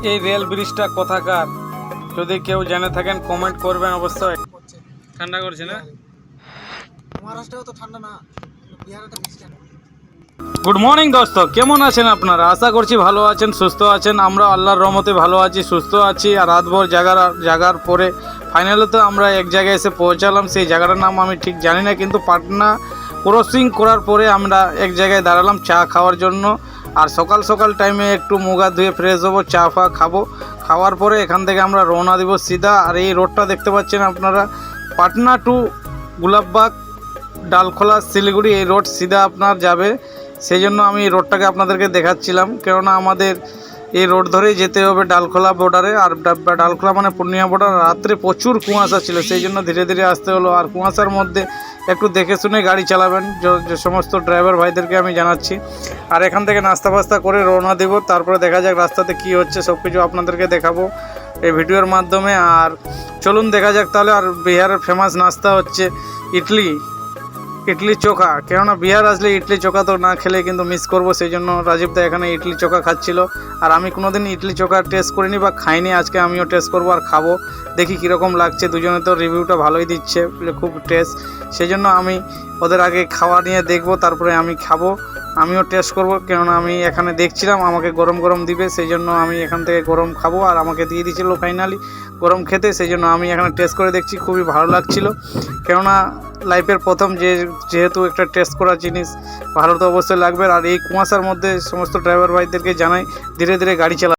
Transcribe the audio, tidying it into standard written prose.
এই রেল ব্রিজটা কোথাকার যদি কেউ জেনে থাকেন কমেন্ট করবেন অবশ্যই। ঠান্ডা করছে না? মহারাষ্ট্রেও তো ঠান্ডা না, বিহারেটা বেশি ঠান্ডা। গুড মর্নিং দোস্ত, কেমন আছেন আপনারা? আশা করছি ভালো আছেন, সুস্থ আছেন। আমরা আল্লাহর রহমতে ভালো আছি, সুস্থ আছি। আর রাতভর জাগার পরে ফাইনালি তো আমরা এক জায়গায় এসে পৌঁছালাম। সেই জায়গাটার নাম আমি ঠিক জানি না, কিন্তু পাটনা ক্রসিং করার পরে আমরা এক জায়গায় দাঁড়ালাম চা খাওয়ার জন্য। আর সকাল সকাল টাইমে একটু মুখ হাত ধুয়ে ফ্রেশ হবো, চা ফা খাবো। খাওয়ার পরে এখান থেকে আমরা রওনা দিব সিধা। আর এই রোডটা দেখতে পাচ্ছেন আপনারা, পাটনা টু গুলাববাগ, ডালখোলা, শিলিগুড়ি, এই রোড সিধা আপনার যাবে। সেই জন্য আমি এই রোডটাকে আপনাদেরকে দেখাচ্ছিলাম, কেননা আমাদের এই রোড ধরেই যেতে হবে ডালখোলা বর্ডারে। আর ডালখোলা মানে পূর্ণিয়া বর্ডার। রাত্রে প্রচুর কুয়াশা ছিল, সেই জন্য ধীরে ধীরে আসতে হলো। আর কুয়াশার মধ্যে একটু দেখে শুনে গাড়ি চালাবেন, যে সমস্ত ড্রাইভার ভাইদেরকে আমি জানাচ্ছি। আর এখান থেকে নাস্তা ফাস্তা করে রওনা দেব, তারপরে দেখা যাক রাস্তাতে কি হচ্ছে, সব কিছু আপনাদেরকে দেখাবো এই ভিডিওর মাধ্যমে। আর চলুন দেখা যাক তাহলে। আর বিহারের ফেমাস নাস্তা হচ্ছে ইডলি চোখা, কেননা বিহার আসলে ইডলি চোখা তো না খেলে কিন্তু মিস করবো। সেই জন্য রাজীব দা এখানে ইডলি চোখা খাচ্ছিল। আর আমি কোনোদিন ইডলি চোখা টেস্ট করিনি বা খাইনি, আজকে আমিও টেস্ট করবো আর খাবো, দেখি কীরকম লাগছে। দুজনে তো রিভিউটা ভালোই দিচ্ছে, খুব টেস্ট। সেই জন্য আমি ওদের আগে খাওয়া নিয়ে দেখবো, তারপরে আমি খাবো, আমিও টেস্ট করব। কেননা আমি এখানে দেখছিলাম আমাকে গরম গরম দিবে, সেই জন্য আমি এখান থেকে গরম খাবো। আর আমাকে দিয়ে দিয়েছিলো ফাইনালি গরম খেতে, সেই জন্য আমি এখানে টেস্ট করে দেখছি। খুবই ভালো লাগছিল, কেননা লাইফের প্রথম যেহেতু একটা টেস্ট করা জিনিস, ভালো তো অবশ্যই লাগবে। আর এই কুয়াশার মধ্যে সমস্ত ড্রাইভার ভাইদেরকে জানাই ধীরে ধীরে গাড়ি চালা।